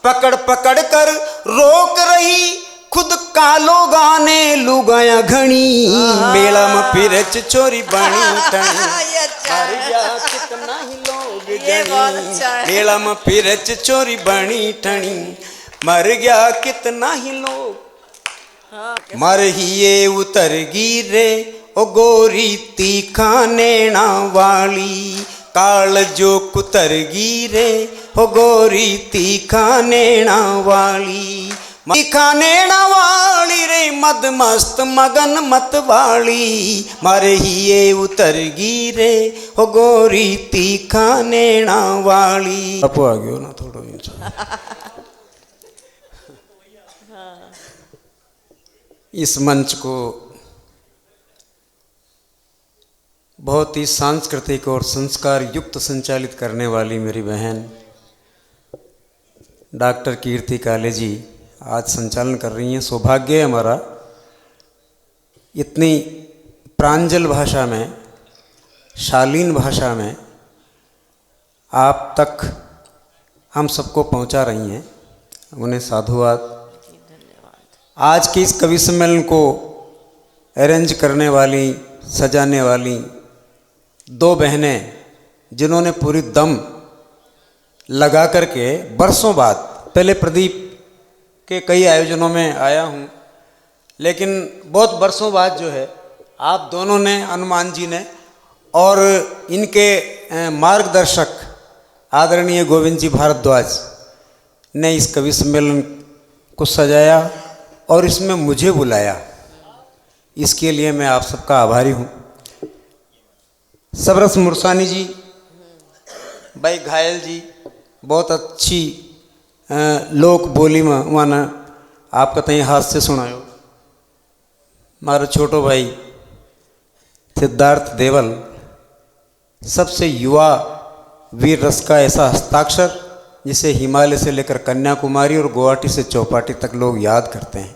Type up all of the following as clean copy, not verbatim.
पकड़ पकड़ कर रोक रही खुद कालो गाने लुगाया घनी मेला में फिरच चोरी बनी टनी मर गया कितना ही लोग जनी मेला में फिरच चोरी बनी टनी मर गया कितना ही लोग मर ही ये उतर गिरे ओ गोरी तीखा नैना वाली काल जो कुतर गिरे हो गोरी तीखा नैना वाली तीखा नैना वाली रे मद मस्त मगन मत वाली मारे ही ये उतर गिरे हो गोरी तीखा नैना वाली अपो आ गयो ना थोड़ो इस मंच को बहुत ही सांस्कृतिक और संस्कार युक्त संचालित करने वाली मेरी बहन डॉक्टर कीर्ति काले जी आज संचालन कर रही हैं। सौभाग्य है हमारा इतनी प्रांजल भाषा में शालीन भाषा में आप तक हम सबको पहुंचा रही हैं। उन्हें साधुवाद। आज के इस कवि सम्मेलन को अरेंज करने वाली सजाने वाली दो बहनें जिन्होंने पूरी दम लगा करके बरसों बाद, पहले प्रदीप के कई आयोजनों में आया हूँ लेकिन बहुत बरसों बाद जो है आप दोनों ने, हनुमान जी ने और इनके मार्गदर्शक आदरणीय गोविंद जी भारद्वाज ने इस कवि सम्मेलन को सजाया और इसमें मुझे बुलाया। इसके लिए मैं आप सबका आभारी हूँ। सबरस मुरसानी जी, भाई घायल जी, बहुत अच्छी लोक बोली में माना आपका तई हाथ से सुनायो। मारो छोटो भाई सिद्धार्थ देवल, सबसे युवा वीर रस का ऐसा हस्ताक्षर जिसे हिमालय से लेकर कन्याकुमारी और गुवाहाटी से चौपाटी तक लोग याद करते हैं।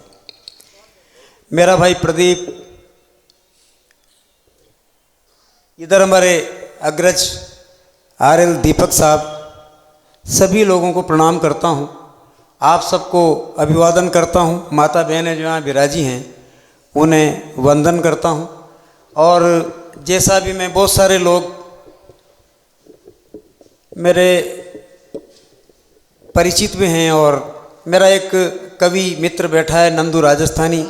मेरा भाई प्रदीप, इधर हमारे अग्रज आरएल दीपक साहब, सभी लोगों को प्रणाम करता हूँ। आप सबको अभिवादन करता हूँ। माता बहनें जो यहाँ विराजी हैं उन्हें वंदन करता हूँ। और जैसा भी मैं, बहुत सारे लोग मेरे परिचित भी हैं और मेरा एक कवि मित्र बैठा है नंदू राजस्थानी,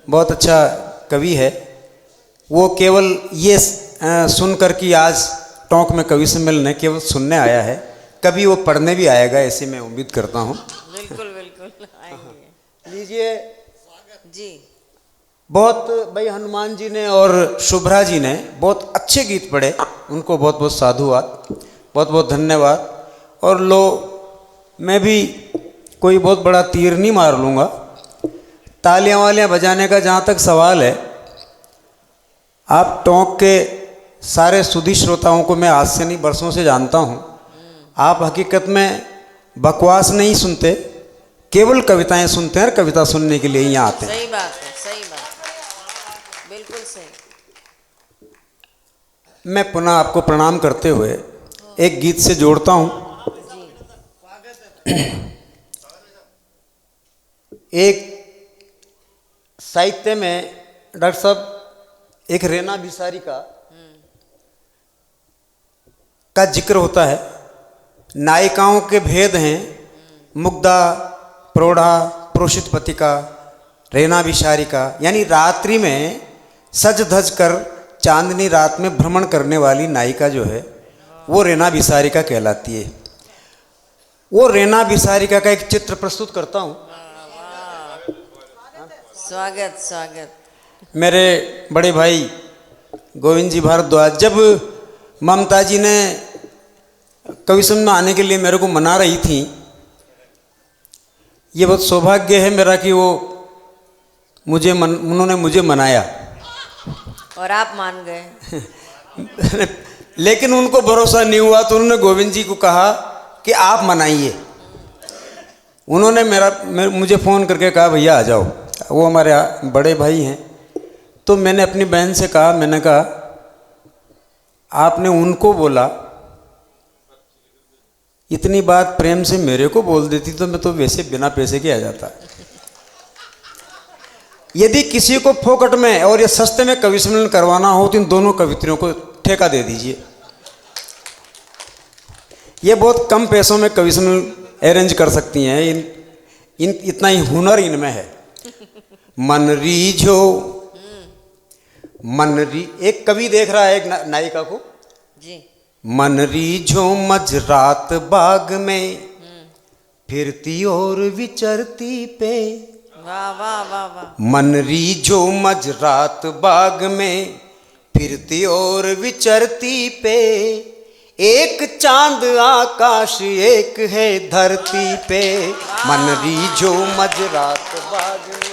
बहुत अच्छा कवि है। वो केवल ये सुनकर कि आज टोंक में कवि सम्मेलन है, केवल सुनने आया है, कभी वो पढ़ने भी आएगा ऐसी मैं उम्मीद करता हूँ। बिल्कुल बिल्कुल आएंगे। लीजिए जी। बहुत भाई हनुमान जी ने और शुभ्रा जी ने बहुत अच्छे गीत पढ़े, उनको बहुत बहुत साधुवाद, बहुत बहुत धन्यवाद। और लो, मैं भी कोई बहुत बड़ा तीर नहीं मार लूँगा। तालियां वालियां बजाने का जहाँ तक सवाल है, आप टोंक के सारे सुधी श्रोताओं को मैं आज से नहीं बरसों से जानता हूँ। आप हकीकत में बकवास नहीं सुनते, केवल कविताएं सुनते हैं और कविता सुनने के लिए यहाँ आते हैं। सही बात है, सही बात है, बिल्कुल सही। मैं पुनः आपको प्रणाम करते हुए एक गीत से जोड़ता हूँ। एक साहित्य में डॉक्टर साहब एक रेना भिसारी का जिक्र होता है। नायिकाओं के भेद हैं मुग्धा, प्रौढ़ा, प्रोषित पतिका, रेना भिसारी का, यानी रात्रि में सज धज कर चांदनी रात में भ्रमण करने वाली नायिका जो है वो रेना भिसारिका कहलाती है। वो रेना भिसारिका का एक चित्र प्रस्तुत करता हूँ। स्वागत स्वागत। मेरे बड़े भाई गोविंद जी भारद्वाज, जब ममता जी ने कवि सम्मेलन में आने के लिए मेरे को मना रही थी, ये बहुत सौभाग्य है मेरा कि वो उन्होंने मुझे मनाया और आप मान गए। लेकिन उनको भरोसा नहीं हुआ तो उन्होंने गोविंद जी को कहा कि आप मनाइए। उन्होंने मुझे फ़ोन करके कहा भैया आ जाओ। वो हमारे बड़े भाई हैं। तो मैंने अपनी बहन से कहा, मैंने कहा आपने उनको बोला इतनी बात प्रेम से मेरे को बोल देती तो मैं तो वैसे बिना पैसे के आ जाता। यदि किसी को फोकट में और ये सस्ते में कवि सम्मेलन करवाना हो तो इन दोनों कवित्रियों को ठेका दे दीजिए। ये बहुत कम पैसों में कवि सम्मेलन अरेंज कर सकती हैं। इतना ही हुनर इनमें है। मन रीझो एक कवि देख रहा है एक नायिका को जी। मन रीझो मझरात बाग में फिरती और विचरती पे। वाह वाह वाह वाह। मन रीझो मझरात बाग में फिरती और विचरती पे। एक चांद आकाश एक है धरती पे। मन रीझो मझरात बाग में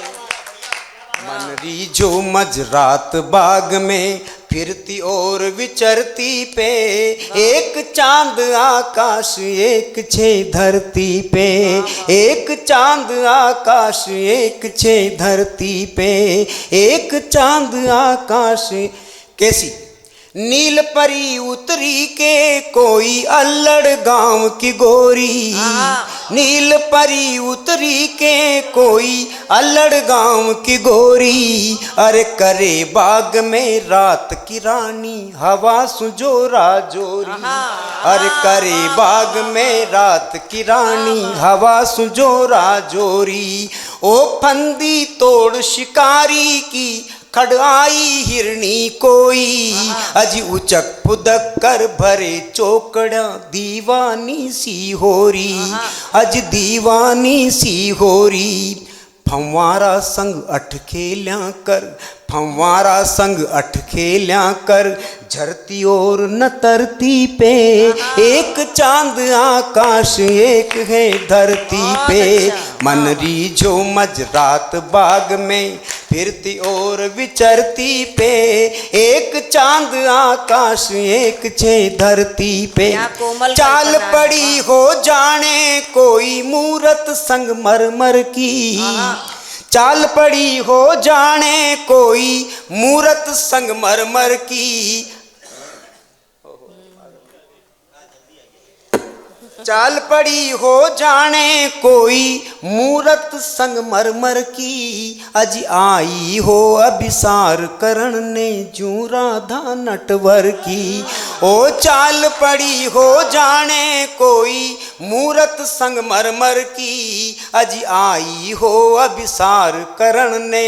मन रीझो मझरात बाग में फिरती और विचरती पे। एक चांद आकाश एक छे धरती पे। एक चांद आकाश एक छे धरती पे। एक चांद आकाश कैसी नील परी उतरी के कोई अल्लड़ गांव की गोरी। नील परी उतरी के कोई अल्लड़ गांव की गोरी। अरे करे बाग में रात की रानी हवा सुजोरा जोरी। अरे करे बाग में रात की रानी हवा सुजोरा जोरी। ओ फंदी तोड़ शिकारी की खड़ाई हिरणी कोई। अजी उचक पुदक कर भरे चौकड़ा दीवानी सी होरी। अज दीवानी सी होरी। फंवारा संग अठ खेल्या कर फंवारा संग अठ खेल्या कर झरती और न तरती पे। एक चांद आकाश एक है धरती पे। मन रीझो मझरात बाग में फिरती और विचरती पे। एक चांद आकाश एक छे धरती पे। चाल पड़ी हो जाने कोई मूरत संग मरमर की। चाल पड़ी हो जाने कोई मूरत संग मरमर की। चाल पड़ी हो जाने कोई मूरत संग मरमर की। अज आई हो अभिसार करण ने जू राधा नटवर की। ओ चाल पड़ी हो जाने कोई मूरत संग मरमर की। अज आई हो अभिसार करण ने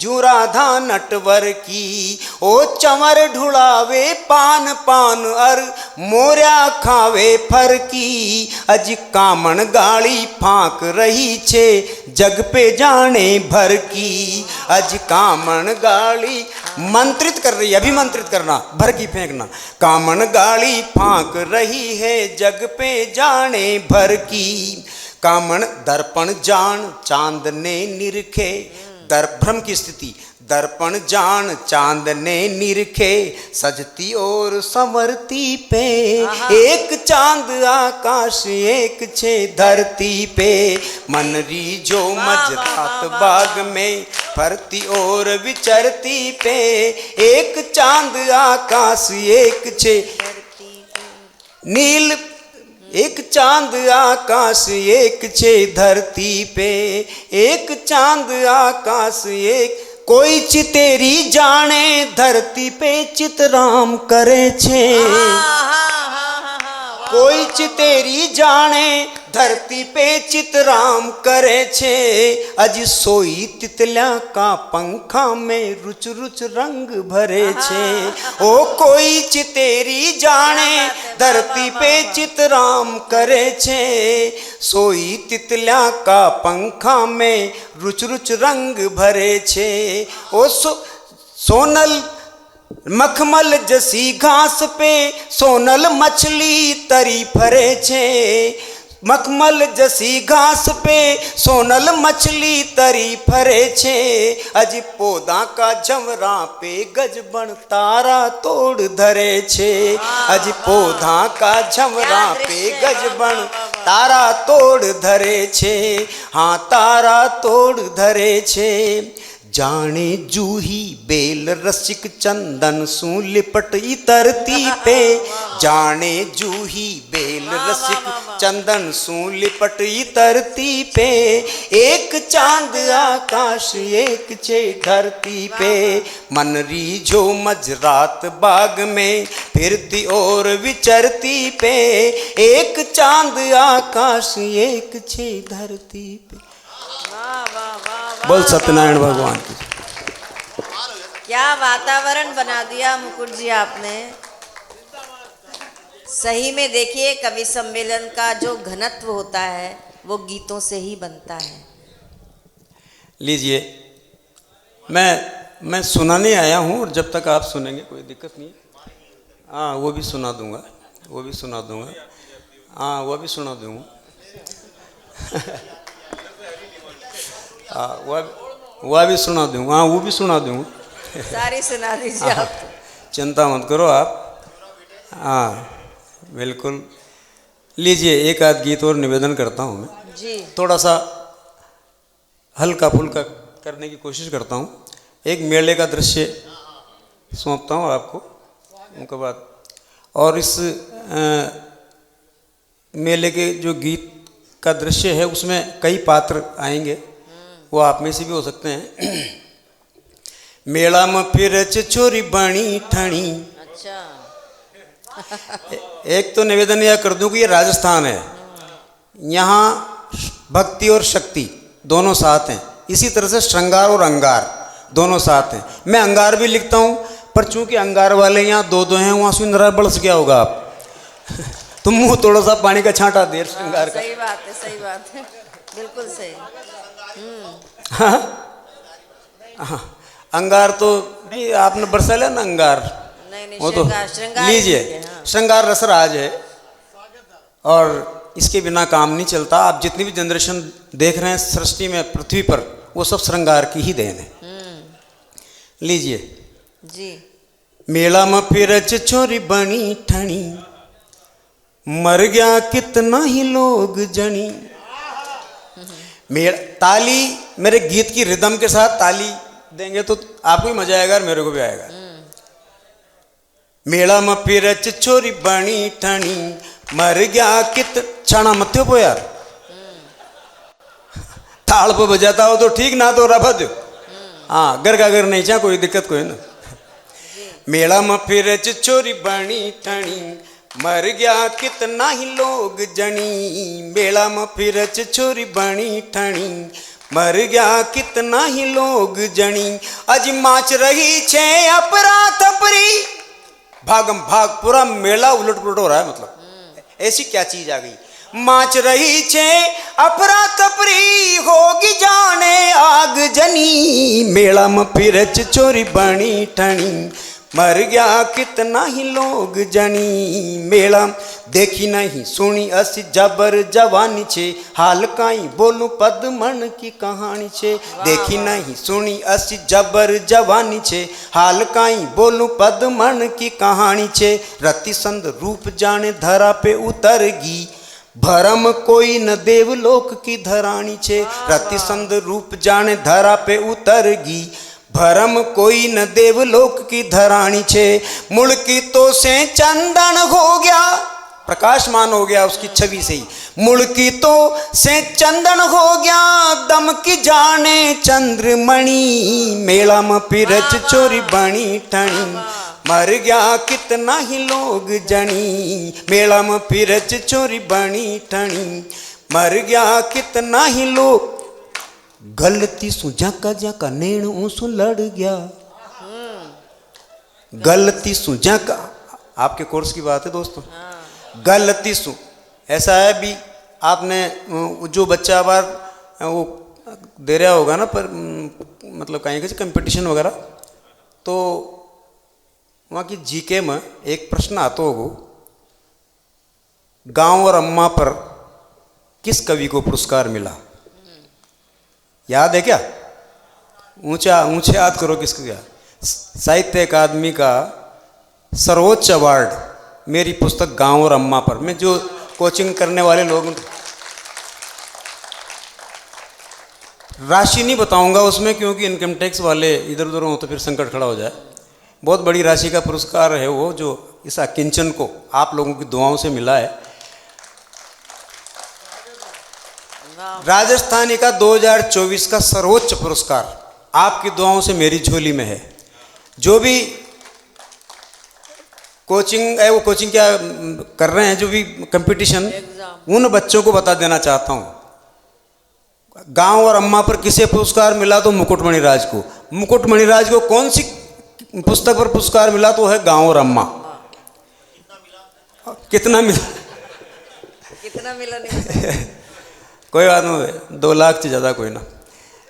जू राधा नटवर की। ओ चंवर ढुलावे पान पान अर मोर्या खावे फर की। अज कामण गाली फांक रही छे जग पे जाने भर की। अज कामण गाली मंत्रित कर रही, अभिमंत्रित करना, भर की फेंकना। कामण गाली फांक रही है जग पे जाने भर की। कामण दर्पण जान चांद ने निरखे। भ्रम की स्थिति दर्पण जान चांद ने निरखे। सजती और संवरती पे। एक चांद आकाश एक छे धरती पे। मन रीझो मझरात बाग में फरती और विचरती पे। एक चांद आकाश एक छे नील। एक चांद आकाश एक छे धरती पे। एक चांद आकाश एक कोई चितेरी जाने धरती पे चितराम करे छे। कोई चितेरी जाने धरती पे चितराम करे छे। अज सोई तितल्या का पंखा में रुच रुच रंग भरे छे। ओ कोई चितेरी जाने धरती पे चितराम करे छे। सोई तितल्या का पंखा में रुच रुच रंग भरे छे। ओ सोनल मखमल जसी घास पे सोनल मछली तरी फरे छे। मखमल जसी घास पे सोनल मछली तरी फरे छे। अज पौधा का झमरा पे गजबन तारा तोड़ धरे छे। अज पौधा का झमरा पे गजबन तारा तोड़ धरे छे। हाँ तारा तोड़ धरे छे। जाने जूही बेल रसिक चंदन सू लिपट तरती पे, जाने जूही बेल रसिक चंदन सू लिपट तरती पे, एक चांद आकाश एक छे धरती पे, मन रीझो मजरात बाग में फिरती और विचरती पे, एक चांद आकाश एक छे धरती पे। वाह वाह वाह बोल सत्यनारायण भगवान की। क्या वातावरण बना दिया मुकुट जी आपने। सही में देखिए कवि सम्मेलन का जो घनत्व होता है वो गीतों से ही बनता है। लीजिए, मैं सुनाने आया हूँ और जब तक आप सुनेंगे कोई दिक्कत नहीं है। हाँ, वो भी सुना दूंगा, वो भी सुना दूंगा। हाँ, वो भी सुना दूंगा। हाँ, वह भी सुना दूंगा। हाँ, वो भी सुना दूंगा। सारी सुना दीजिए आप। चिंता मत करो आप। हाँ बिल्कुल। लीजिए, एक आध गीत और निवेदन करता हूँ मैं जी। थोड़ा सा हल्का फुल्का करने की कोशिश करता हूँ। एक मेले का दृश्य सौंपता हूँ आपको उनके बाद, और इस मेले के जो गीत का दृश्य है उसमें कई पात्र आएंगे, वो आप में से भी हो सकते हैं। मेला में फिर छोरी बनी ठणी। अच्छा। एक तो निवेदन यह कर दूं कि ये राजस्थान है, यहाँ भक्ति और शक्ति दोनों साथ हैं। इसी तरह से श्रृंगार और अंगार दोनों साथ हैं। मैं अंगार भी लिखता हूँ, पर चूंकि अंगार वाले यहाँ दो दो हैं, वहाँ सुंदरा बरस गया होगा आप। तुम मुँह थोड़ा सा पानी का छांटा दे श्रृंगार का। सही बात है, सही बात है, बिल्कुल सही। हाँ, अंगार तो नहीं, आपने बरसा लिया ना अंगार। नहीं वो तो श्रृंगार लीजिए, हाँ। श्रृंगार रसराज है और इसके बिना काम नहीं चलता। आप जितनी भी जनरेशन देख रहे हैं सृष्टि में पृथ्वी पर, वो सब श्रृंगार की ही देन है। लीजिए जी। मेला में फिर छोरी बनी ठणी, मर गया कितना ही लोग जनी। ताली मेरे गीत की रिदम के साथ ताली देंगे तो आपको भी मजा आएगा और मेरे को भी आएगा। मेला में फिर छोरी बनी ठणी, मर गया कित छाना मत हो यार। ताल पे बजाता हो तो ठीक, ना तो रफा दो। हाँ, घर का घर नहीं चाह, कोई दिक्कत कोई ना। मेला में फिर छोरी बनी ठणी, मर गया कितना ही लोग जनी। मेला में फिर छोरी बनी ठणी, मर गया कितना ही लोग जनी। अज माच रही छे अपरा थपरी, भागम भाग पूरा मेला उलट पुलट हो रहा है। मतलब ऐसी क्या चीज आ गई। माच रही छे अपरा तपरी, होगी जाने आग जनी। मेला में फिर छोरी बनी ठणी, मर गया कितना ही लोग जनी। मेला देखी नहीं सुनी असी जबर जवानी छे, हाल काई बोलूं पद्मन की कहानी छे। देखी नहीं सुनी असी जबर जवानी छे, हाल काई बोलूं पद्मन की कहानी छे। रति संद रूप जाने धरा पे उतरगी, भरम कोई न देवलोक की धरानी छे। रति संद रूप जाने धरा पे उतरगी, भरम कोई न देवलोक की धरानी छे। मुड़की तो से चंदन हो गया, प्रकाशमान हो गया उसकी छवि से ही। मुड़की तो से चंदन हो गया, दम की जाने चंद्रमणि। मेला में फिर चोरी बनी ठणी, मर गया कितना ही लोग जनी। मेला में फिर चोरी बनी ठणी, मर गया कितना ही लोग। गलती सु जाका जाका नैण ऊसु लड़ गया, गलती सु जाका। आपके कोर्स की बात है दोस्तों। गलती सु ऐसा है भी, आपने जो बच्चा बार वो दे रहा होगा ना, पर मतलब कहीं के कंपटीशन वगैरह, तो वहाँ की जीके में एक प्रश्न आता होगा, गांव और अम्मा पर किस कवि को पुरस्कार मिला। याद है क्या? ऊंचे याद करो किसको क्या। साहित्य अकादमी का सर्वोच्च अवार्ड मेरी पुस्तक गांव और अम्मा पर, मैं जो कोचिंग करने वाले लोग, राशि नहीं बताऊंगा उसमें, क्योंकि इनकम टैक्स वाले इधर उधर हो तो फिर संकट खड़ा हो जाए। बहुत बड़ी राशि का पुरस्कार है वो, जो इस किंचन को आप लोगों की दुआओं से मिला है। राजस्थानी का 2024 का सर्वोच्च पुरस्कार आपकी दुआओं से मेरी झोली में है। जो भी कोचिंग है, वो कोचिंग क्या कर रहे हैं, जो भी कंपटीशन, उन बच्चों को बता देना चाहता हूँ, गांव और अम्मा पर किसे पुरस्कार मिला तो मुकुटमणि राज को। मुकुटमणि राज को कौन सी पुस्तक पर पुरस्कार मिला तो है गांव और अम्मा। कितना मिला? कितना मिला नहीं कोई बात नहीं, 2 लाख से ज़्यादा कोई ना।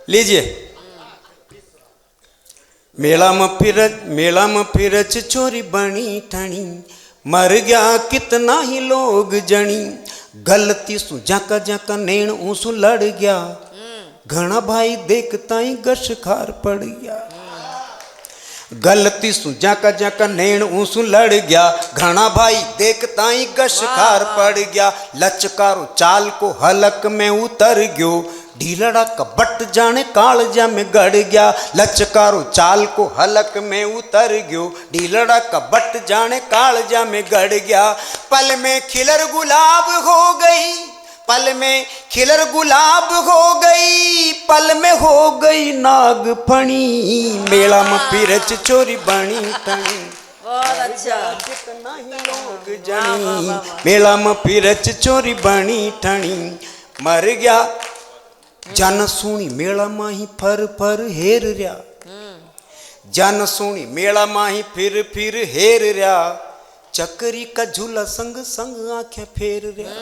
लीजिए। मेला में फिरच चोरी बनी ठणी, मर गया कितना ही लोग जणी, गलती सु जाका जाका नैण ऊसु लड़ गया, घना भाई देखता ही गश खार पड़ गया। गलती सु जाका जाका नैण ऊसु लड़ गया, घना भाई देखता ही गश खार पड़ गया। लचकारो चाल को हलक में उतर गयो, ढीलड़ा कबट जाने कालजा में गड़ गया। लचकारो चाल को हलक में उतर गयो, ढीलड़ा कबट जाने कालजा में गड़ गया। पल में खिलर गुलाब हो गई, पल में खिलर गुलाब हो गई, पल में हो गई नाग फणी, मेला में फिरच चोरी बनी ठणी। बहुत अच्छा। कितना ही लोग जनी, मेला में फिरच चोरी बनी ठणी, मर गया जन सुनी मेला माही फर फर हेर रहा, जन सुनी मेला माही फिर हेर रहा, चक्री का झूला संग संग आंखें फेर रहा।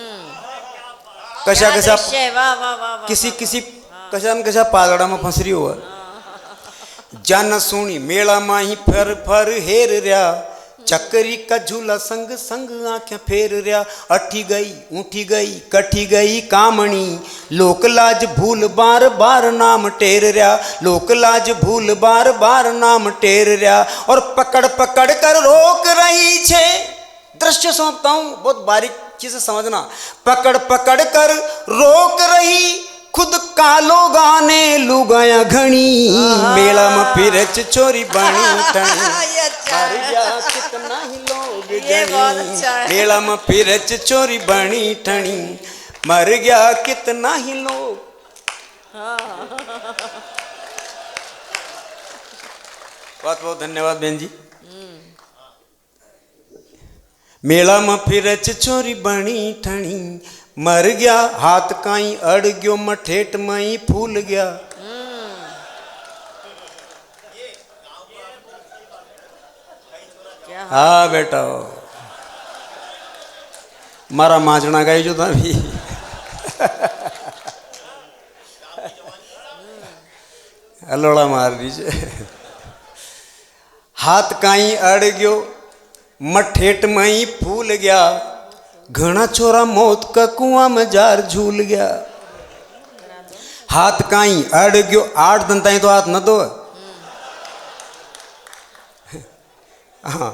कशा कशा किसी कशा न कशा पागड़ा में फंस रही हुआ। जन सुनी मेला माही फर फर हेर रहा, चक्री का झूला संग संग आंखें फेर रहा। अठी गई ऊठी गई कठी गई कामणी, लोक लाज भूल बार बार नाम टेर रहा, लोक लाज भूल बार बार नाम टेर रहा। और पकड़ पकड़ कर रोक रही छे, दृश्य सौंपता हूं, बहुत बारीकी से समझना। पकड़ पकड़ कर रोक रही, खुद कालो गाने लुगाया घनी, मेला में फिरच चोरी बनी ठणी, मर गया कितना ही लोग जनी, मेला में फिरच चोरी बनी ठणी, मर गया कितना ही लोग। बहुत बहुत धन्यवाद बहन जी। मेला में फिरच चोरी बनी ठणी, मर गया हाथ काई अड़ गयो, मठेट मई फूल गया। हाँ बेटा, मारा माचना गाई जो था भी। हलोड़ा मार दीजिए। हाथ काई अड़ गयो, मठेट मई फूल गया, घना छोरा मौत का कुआं में जार झूल गया। हाथ काई अड़ गयो, 8 दिन ताई तो हाथ न दो। हाँ,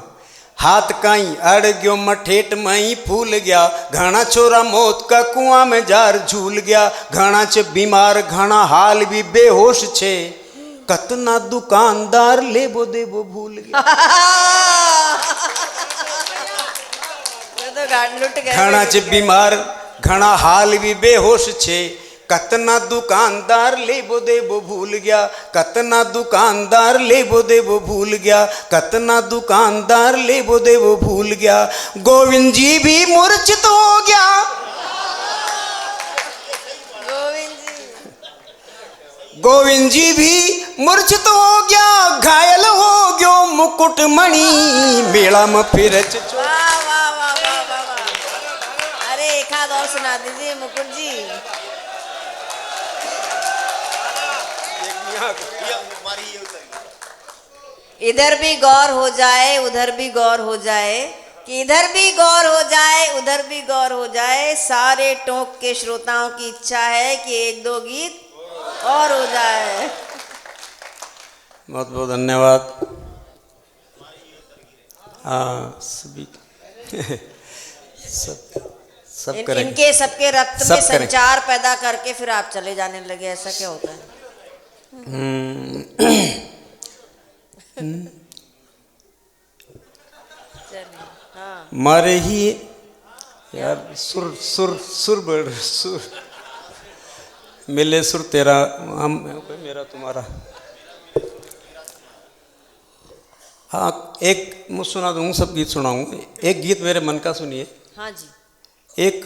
हाथ काई अड़ गयो, मठेट मई फूल गया, घना छोरा मौत का कुआं में जार झूल गया। घना च बीमार घना हाल भी बेहोश छे, कतना दुकानदार लेबो देबो भूल गया। घना च बीमार घना हाल भी बेहोश छे, कतना दुकानदार लेबो देबो भूल गया, कतना दुकानदार लेबो देबो भूल गया, कतना दुकानदार लेबो देबो भूल गया। गोविंद जी भी मूर्छित हो गया, गोविंद जी भी मूर्छित हो गया, घायल हो गयो मुकुटमणि, मेला में फिरच एक आध और सुना दीजिए मुकुट जी। इधर भी गौर हो जाए उधर भी गौर हो जाए, कि इधर भी गौर हो जाए उधर भी गौर हो जाए। सारे टोंक के श्रोताओं की इच्छा है कि 1-2 गीत और हो जाए। बहुत बहुत धन्यवाद। हाँ, सभी सब करेंगे। इनके सबके रक्त में संचार पैदा करके फिर आप चले जाने लगे, ऐसा क्या होता है? चलिए हाँ मारे ही यार सुर सुर सुर बढ़ सुर मिले सुर तेरा हम मेरा तुम्हारा। हाँ एक मैं सुना दूँ, सब गीत सुनाऊँ। एक गीत मेरे मन का सुनिए। हाँ जी। एक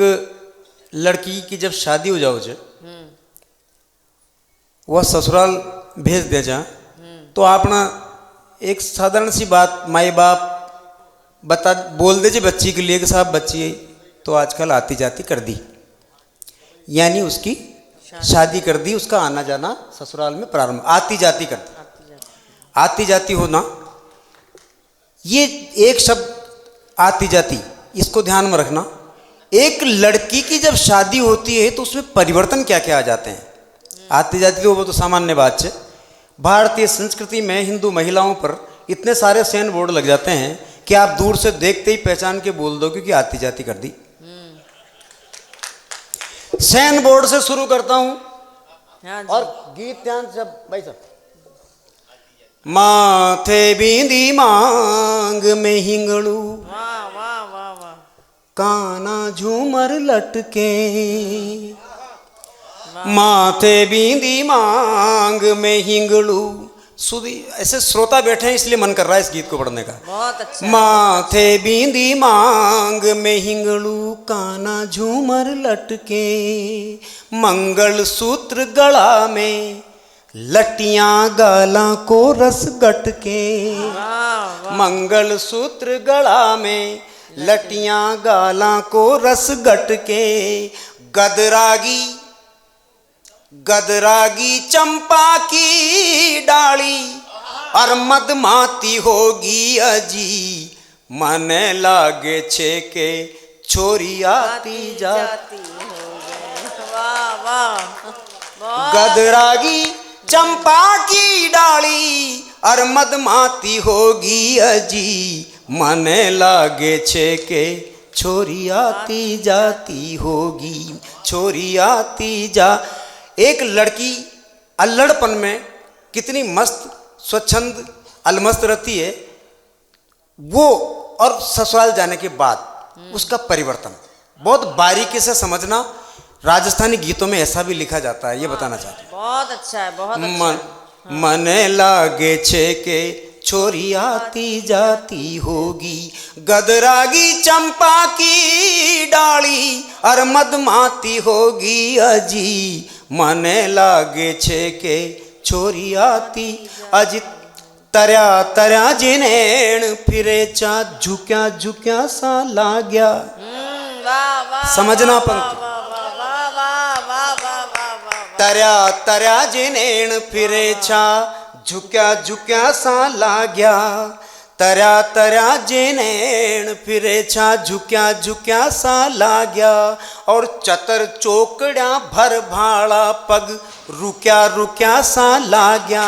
लड़की की जब शादी हो जाओ जे वह ससुराल भेज दे जा तो अपना एक साधारण सी बात माई बाप बता बोल दे जे बच्ची के लिए कि साहब बच्ची तो आजकल आती जाती कर दी, यानी उसकी शादी कर दी, उसका आना जाना ससुराल में प्रारंभ, आती जाती कर दी। आती जाती होना, ये एक शब्द आती जाती, इसको ध्यान में रखना। एक लड़की की जब शादी होती है तो उसमें परिवर्तन क्या क्या आ जाते हैं। आती जाती तो वो तो सामान्य बात है। भारतीय संस्कृति में हिंदू महिलाओं पर इतने सारे साइन बोर्ड लग जाते हैं कि आप दूर से देखते ही पहचान के बोल दो कि आती जाती कर दी। साइन बोर्ड से शुरू करता हूं। हाँ जी। और गीत ध्यान से भाई साहब। माथे बिंदी मांग में हिंगड़ू, वाह वाह वाह वाह। काना झूमर लटके, माथे बिंदी मांग में हिंगड़ू। सुधी ऐसे श्रोता बैठे हैं इसलिए मन कर रहा है इस गीत को पढ़ने का। बहुत अच्छा। माथे बिंदी मांग में हिंगड़ू, काना झूमर लटके, मंगल सूत्र गला में, लटियां गाला को रस गटके। मंगल सूत्र गला में, लटियां गाला को रस गटके, गदरागी गदरागी चंपा की डाली, और मदमाती होगी अजी, मन लागे छे के छोरी आती जाती। वाह वाह। गदरागी चंपा की डाली, और मदमाती होगी अजी, मन लागे छे के छोरी आती जाती होगी, छोरी आती जा। एक लड़की अल्लड़पन में कितनी मस्त स्वच्छंद अलमस्त रहती है वो, और ससुराल जाने के बाद उसका परिवर्तन बहुत बारीकी से समझना। राजस्थानी गीतों में ऐसा भी लिखा जाता है, ये बताना चाहती हूँ। बहुत अच्छा है, बहुत अच्छा। मन लागे छे के छोरी आती जाती होगी, गदरागी चंपा की डाली, और मदमाती होगी अजी, मन लागे छे के छोरी आती अजी। तरया तरया जिनेण फिरे चा, झुक्या झुक्या सा लाग्या। समझना पंक्ति। तरया तरया जिनेण फिरे छा, झुक्या झुक्या सा लाग्या। तरया तरया जिनेण फिरे छा, झुक्या झुक्या सा लाग्या। और चतर चोकड़ा भर भाड़ा पग, रुक्या रुक्या सा लाग्या।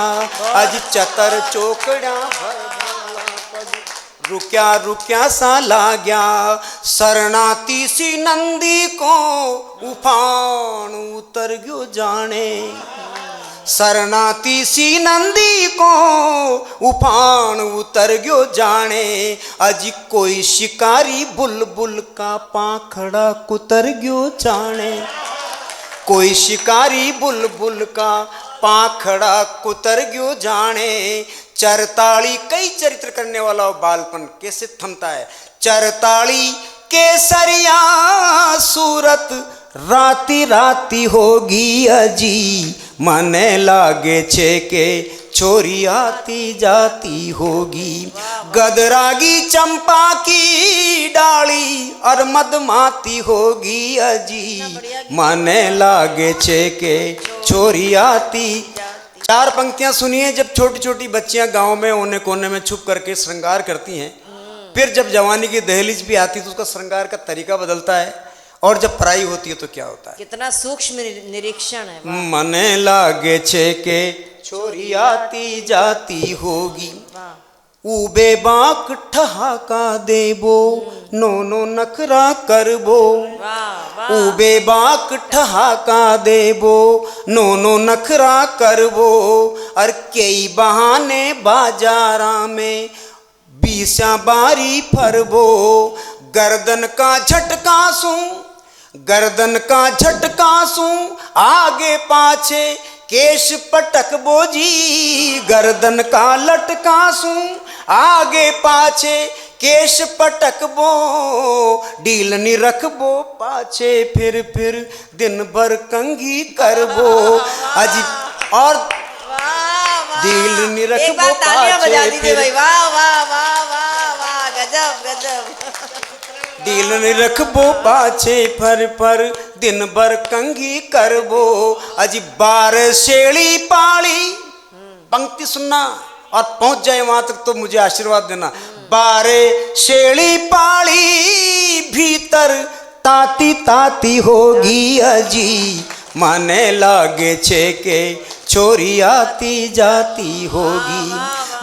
अज चतर चोकड़ा भर भाड़ा पग, रुक्या रुक्या सा लाग्या। शरणाती सी नंदी को उफान उतर गयो जाने, शरणाती सी नंदी को उफान उतर गयो जाने। अजी कोई शिकारी बुलबुल का पाखड़ा कुतर गयो जाने, कोई शिकारी बुलबुल का पाखड़ा कुतर गयो जाने। चरताली कई चरित्र करने वाला बालपन कैसे थमता है। चरताली केसरिया सूरत, राती राती होगी अजी, मन लागे छे के छोरी आती जाती होगी। गदरागी चंपा की डाली, और मदमाती होगी अजी, मन लागे छे के छोरी आती। चार पंक्तियां सुनिए। जब छोटी छोटी बच्चियां गांव में ओने कोने में छुप करके श्रृंगार करती हैं, फिर जब जवानी की दहलीज भी आती है तो उसका श्रृंगार का तरीका बदलता है, और जब पराई होती है तो क्या होता है। कितना सूक्ष्म निरीक्षण है। मने लागे छे के छोरी आती जाती होगी। ऊबे बाक ठहाका देबो, नो नखरा करबो। वाह वाह ऊबे बाक ठहाका देबो, नो नखरा करबो। और कई बहाने बाजारा में बीसा बारी फरबो। गर्दन का झटका सूं, गर्दन का झटका सूं, आगे पाछे केश पटक बोजी। गर्दन का लटका सूं, आगे पाछे केश पटकबो। ढील नी रखबो पाछे, फिर दिन भर कंघी करबो। अजी और वाह वाह ढील नी एक रखबो बार तालियां बजा पाछे, दीजिए भाई। वाह वाह वाह वाह वाह गजब गजब। ढील नी रखबो पाछे, फर दिन भर कंघी करबो। अजी बार शेली पाली, पंक्ति सुनना और पहुंच जाए वहां तक तो मुझे आशीर्वाद देना। बारे शेली पाली, भीतर ताती ताती होगी अजी। माने लागे छे के छोरी आती जाती होगी।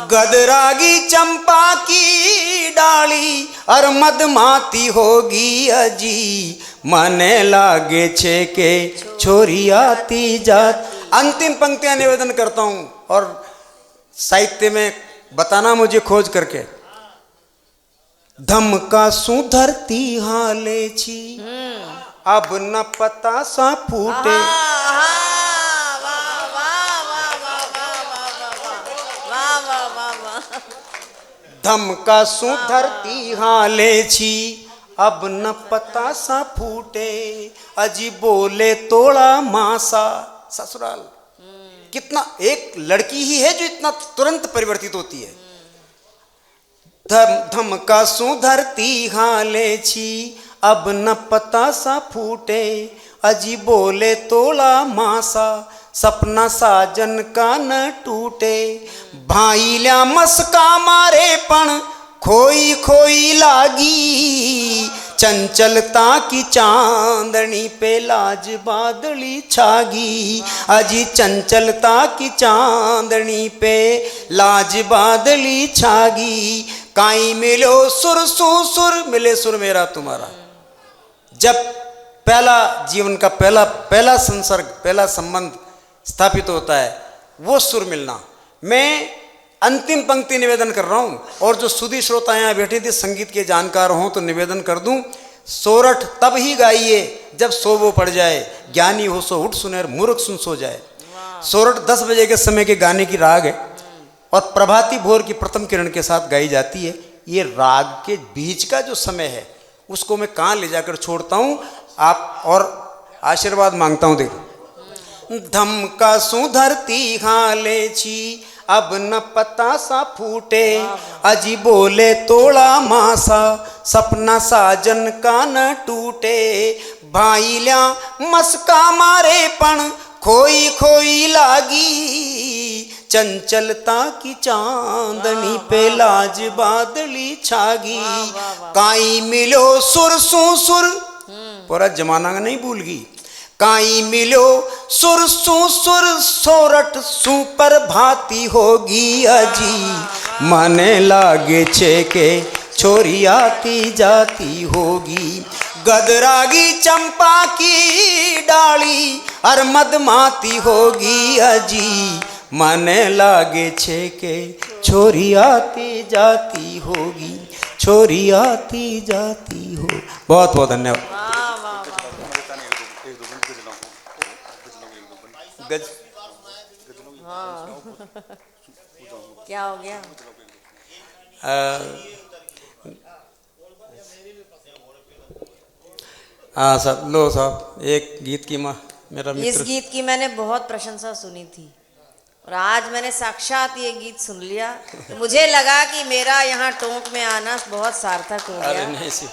गदरागी चंपा की डाली और मदमाती होगी अजी। माने लागे छे के छोरी आती जाती। अंतिम पंक्तियां निवेदन करता हूं और साहित्य में बताना मुझे खोज करके। धमका सु धरती हाले छी, अब न पता सा फूटे। धमका सु धरती हाले छी, अब न पता सा फूटे। अजी बोले तोड़ा मासा। ससुराल कितना, एक लड़की ही है जो इतना तुरंत परिवर्तित होती है। धमका सु धरती हाले छी, अब न पता सा फूटे। अजी बोले तोड़ा मासा, सपना साजन का न टूटे। भाईल्या मस्का मारे पण खोई खोई लागी। चंचलता की चांदनी पे लाज बादली छागी। अजी चंचलता की चांदनी पे लाज बादली छागी। काई मिलो सुर सुर, मिले सुर मेरा तुम्हारा। जब पहला जीवन का पहला संसर्ग, पहला संबंध स्थापित होता है, वो सुर मिलना। मैं अंतिम पंक्ति निवेदन कर रहा हूं और जो सुधी श्रोता यहाँ बैठे थे संगीत के जानकार हों तो निवेदन कर दूं। सोरठ तब ही गाइए जब सोवो पड़ जाए, ज्ञानी हो सो उठ सुने, मूर्ख सुन सो जाए। सोरठ 10 बजे के समय के गाने की राग है और प्रभाती भोर की प्रथम किरण के साथ गाई जाती है। ये राग के बीच का जो समय है उसको मैं कहाँ ले जाकर छोड़ता हूँ आप और आशीर्वाद मांगता हूँ। देखो, धमका सु धरती हाले छी, अब न पता सा फूटे। अजी बोले तोड़ा मासा, सपना साजन का न टूटे। भाईल्या मस्का मारे पण खोई खोई लागी। चंचलता की चांदनी पे लाज बादली छागी। काई मिलो सुर सुर, पूरा जमाना नहीं भूलगी। काई मिलो सुर सुर, सोरठ सु पर भाती होगी अजी। माने लागे छे के छोरी आती जाती होगी। गदरागी चंपा की डाली और मदमाती होगी अजी। माने लागे छे के छोरी आती जाती होगी, छोरी आती जाती हो। बहुत बहुत धन्यवाद। गज क्या हो गया? हाँ साहब, लो साहब, एक गीत की मेरा मित्र। इस गीत की मैंने बहुत प्रशंसा सुनी थी और आज मैंने साक्षात ये गीत सुन लिया तो मुझे लगा कि मेरा यहाँ टोंक में आना बहुत सार्थक हो अरे गया। नहीं सी,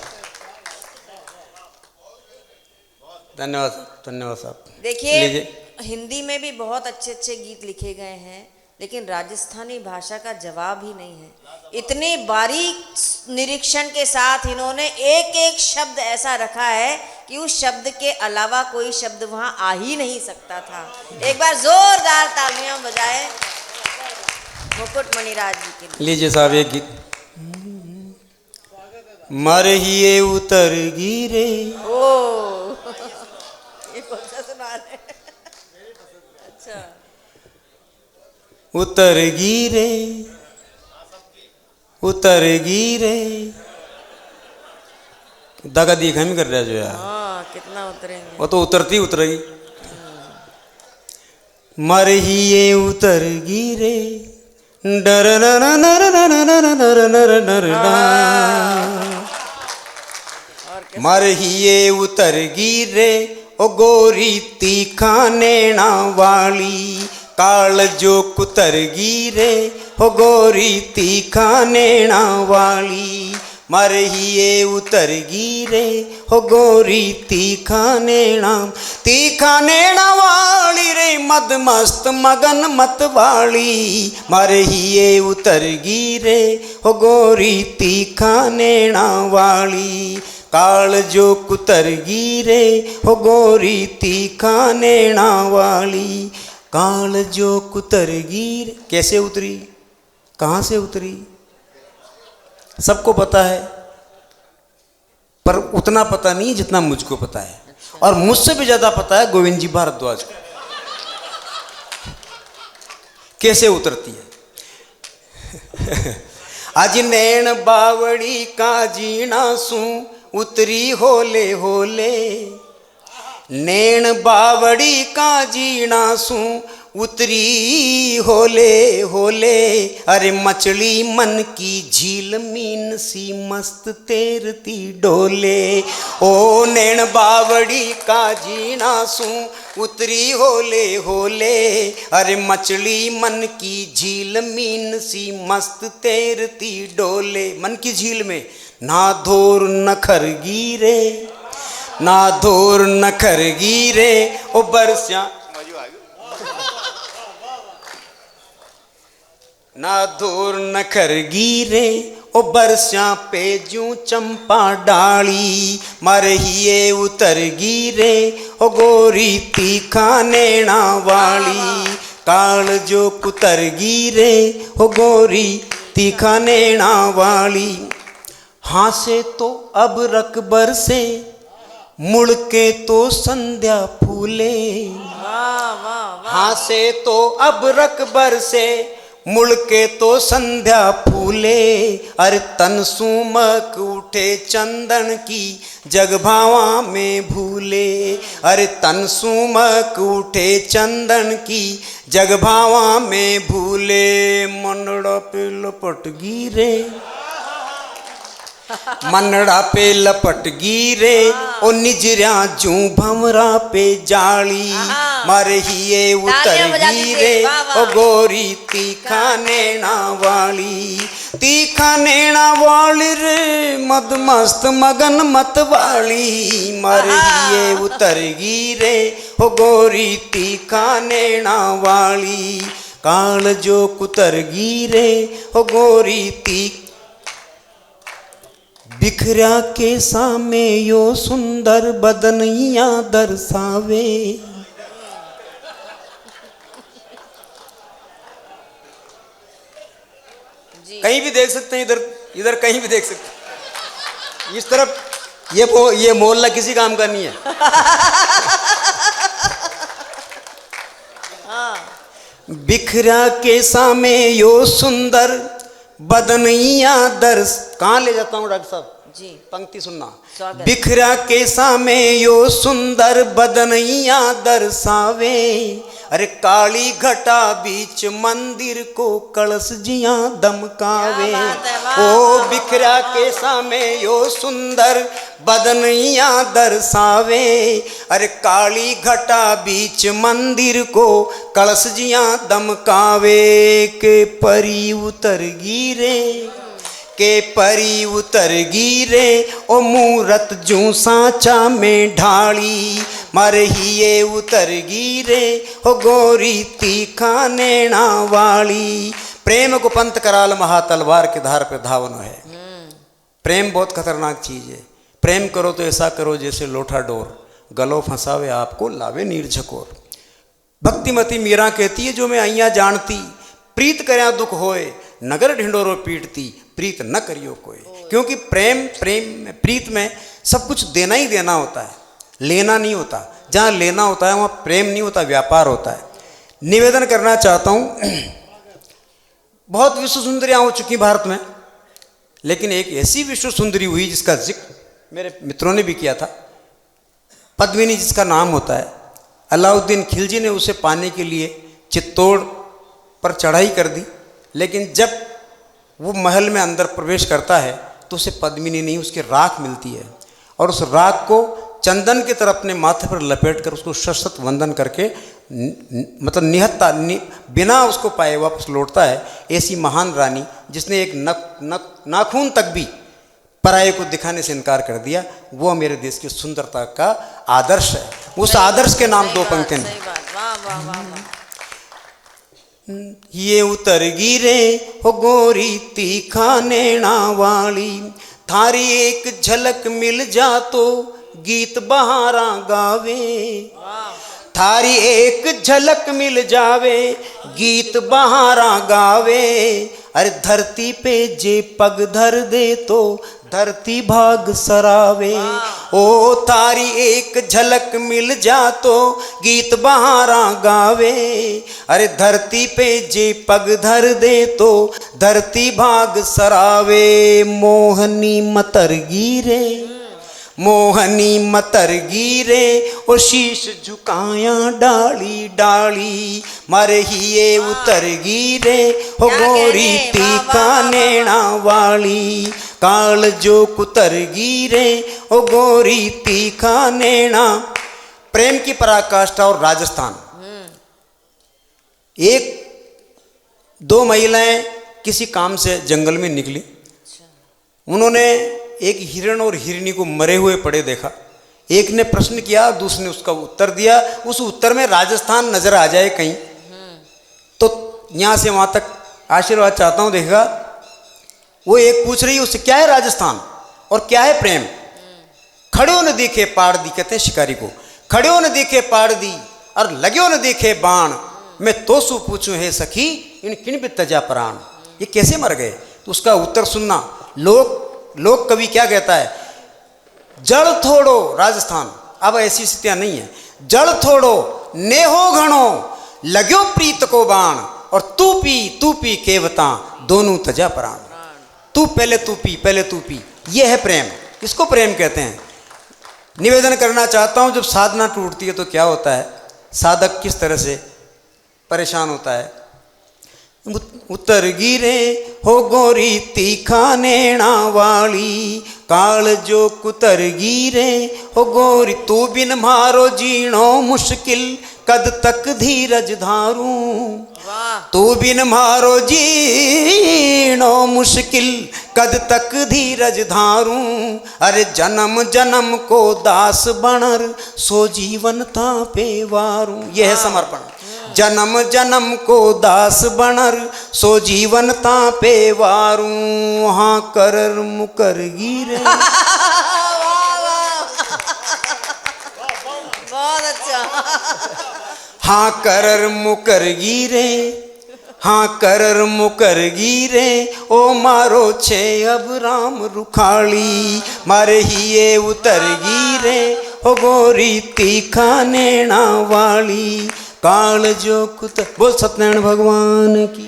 धन्यवाद धन्यवाद साहब। देखिए, हिंदी में भी बहुत अच्छे अच्छे गीत लिखे गए हैं लेकिन राजस्थानी भाषा का जवाब ही नहीं है। इतने बारीक निरीक्षण के साथ इन्होंने एक एक शब्द ऐसा रखा है कि उस शब्द के अलावा कोई शब्द वहाँ आ ही नहीं सकता था। एक बार जोरदार तालियां बजाएं। मुकुटमणि राज जी के लिए। लीजिए साहब एक गीत। मरहिए उतर गिरे। ओ ये कौन सा सुना रहे हैं? अच्छा उतर गिरे उतर गिरे। दगा दिखा नहीं कर रहा जो यार। हाँ कितना उतरेंगे। वो तो उतरती उतरेगी। मरहिए उतर गिरे डर नर नर नर नर नर नर नर मरहिए उतर गिरे ओ गोरी तीखा नैना वाली काल जो कुतर गिरे हो गोरी तीखा नैना वाली मरहिए उतर गिरे हो गोरी तीखा नैना वाली रे मद मस्त मगन मत वाली मरहिए उतर गिरे हो गोरी तीखा नैना वाली काल जो कुतर गिरे हो गोरी तीखा नैना वाली काल जो कुतर गिरे। कैसे उतरी, कहाँ से उतरी सबको पता है, पर उतना पता नहीं जितना मुझको पता है। और मुझसे भी ज्यादा पता है गोविंद जी भारद्वाज को कैसे उतरती है। आज नैन बावड़ी का जीना सू उतरी होले होले नैन बावड़ी का जीना सू उतरी होले होले अरे मछली मन की झील मीन सी मस्त तैरती डोले ओ नैन बावड़ी का जीना सू उतरी होले होले अरे मछली मन की झील मीन सी मस्त तैरती डोले। मन की झील में ना धोर नखर गिरे ना धोर नखर गिरे ओ बरसा ना धोर नखर गिरे ओ बरसा पे जू चंपा डाली मरहिए उतर गिरे ओ गोरी तीखा नैना वाली काल जो कुतर गिरे ओ गोरी तीखा नैना वाली। हाँ से तो अब रकबर से मुड़ के तो संध्या फूले वाह वाह हाँ से तो अब रकबर से मुड़ के तो संध्या फूले अरे तन सुमक उठे चंदन की जग भावा में भूले अरे तन सुमक उठे चंदन की जग भावा में भूले मनड़ा पे लपट गिरे मनड़ा पे लपट गिरे ओ निजरा जू भमरा पे जाली मरहिए उतर गिरे ओ गोरी तीखा नैना वाली रे मद मस्त मगन मत वाली मरहिए उतर गिरे ओ गोरी तीखा नैना वाली काल जो कुतर गिरे ओ गोरी तीखा बिखरा के सामे यो सुंदर बदनिया दर्शावे कहीं भी देख सकते हैं, इधर इधर कहीं भी देख सकते हैं। इस तरफ ये मोहल्ला किसी काम का नहीं है। बिखरा के सामे यो सुंदर बदनिया दर्श कहाँ ले जाता हूँ डॉक्टर साहब जी पंक्ति सुनना। बिखरा के सामे यो सुंदर बदनिया दर्शावे अरे काली घटा बीच मंदिर को कलश जिया दमकावे ओ बिखरा के सामे यो सुंदर बदनिया दर्शावे अरे काली घटा बीच मंदिर को कलश जिया दमकावे के परी उतर गिरे ओ मूरत जू सांचा में ढाली मरहिए उतर गिरे ओ गोरी तीखा नैना वाली। प्रेम को पंत कराल महातलवार के धार पे धावन है। प्रेम बहुत खतरनाक चीज है। प्रेम करो तो ऐसा करो जैसे लोठा डोर गलो फंसावे आपको लावे नीर झकोर। भक्तिमती मीरा कहती है जो मैं अइया जानती प्रीत करया दुख होए, नगर ढिंडोरो पीटती, प्रीत न करियो कोई। क्योंकि प्रीत में सब कुछ देना ही देना होता है, लेना नहीं होता। जहाँ लेना होता है वहाँ प्रेम नहीं होता, व्यापार होता है। निवेदन करना चाहता हूँ, बहुत विश्व सुंदरियाँ हो चुकी भारत में, लेकिन एक ऐसी विश्व सुंदरी हुई जिसका जिक्र मेरे मित्रों ने भी किया था, पद्मिनी जिसका नाम होता है। अलाउद्दीन खिलजी ने उसे पाने के लिए चित्तौड़ पर चढ़ाई कर दी, लेकिन जब वो महल में अंदर प्रवेश करता है तो उसे पद्मिनी नहीं, उसकी राख मिलती है। और उस राख को चंदन की तरह अपने माथे पर लपेट कर उसको शत वंदन करके मतलब निहत्ता बिना उसको पाए वापस लौटता है। ऐसी महान रानी जिसने एक नाखून तक भी पराये को दिखाने से इनकार कर दिया, वो मेरे देश की सुंदरता का आदर्श है। उस आदर्श के नाम दो पंक्तियां। ये उतर गिरे हो गोरी तीखा नैना वाली, थारी एक झलक मिल जा तो गीत बहारा गावे। थारी एक झलक मिल जावे गीत बहारा गावे। अरे धरती पे जे पग धर दे तो धरती भाग सरावे। ओ तारी एक झलक मिल जा तो गीत बहारा गावे। अरे धरती पे जे पग धर दे तो धरती भाग सरावे। मोहनी मतर गिरे, मोहनी मतर गिरे, ओ शीश झुकाया डाली डाली। मरे हिये उतर गिरे हो गोरी तीखा नैना वाली। काल जो कुतर गिरे ओ गोरी तीखा नैना। प्रेम की पराकाष्ठा। और राजस्थान, एक दो महिलाएं किसी काम से जंगल में निकली। उन्होंने एक हिरण और हिरनी को मरे हुए पड़े देखा। एक ने प्रश्न किया, दूसरे ने उसका उत्तर दिया। उस उत्तर में राजस्थान नजर आ जाए कहीं तो यहां से वहां तक आशीर्वाद चाहता हूं। देखा, वो एक पूछ रही है उससे, क्या है राजस्थान और क्या है प्रेम। खड़े न देखे पाड़ दी, कहते हैं शिकारी को, खड़े न देखे पाड़ दी और लगे न देखे बाण। मैं तो सु पूछूं है सखी इन किन भी तजा प्राण। ये कैसे मर गए, तो उसका उत्तर सुनना। लोक कवि क्या कहता है, जड़ थोड़ो राजस्थान। अब ऐसी स्थितियां नहीं है। जड़ थोड़ो नेहो घणो लगो प्रीत को बाण। और तू पी केवता दोनों तजा प्राण। तू पहले तू पी। ये है प्रेम। किसको प्रेम कहते हैं। निवेदन करना चाहता हूं, जब साधना टूटती है तो क्या होता है, साधक किस तरह से परेशान होता है। उतर गिरे हो गोरी तीखा नैना वाली। काल जो कुतर गिरे हो गोरी। तू बिन मारो जीणो मुश्किल कद तक धीरज धारूं। तू बिन मारो जीणो मुश्किल कद तक धीरज धारूं। अरे जन्म जन्म को दास बनर सो जीवन ता पे वारूं। यह है समर्पण। जन्म जन्म को दास बनर सो जीवन ता पे वारूं। हाँ करर मुकर गिरे। बहुत अच्छा। हाँ करर मुकर गिरे, हाँ करर मुकर गिरे। ओ मारो छे अब राम रुखाली। मारे हिये उतर गिरे हो गोरी तीखा नैना वाली। काल जो कुतर। बोल सत्यनारायण भगवान की।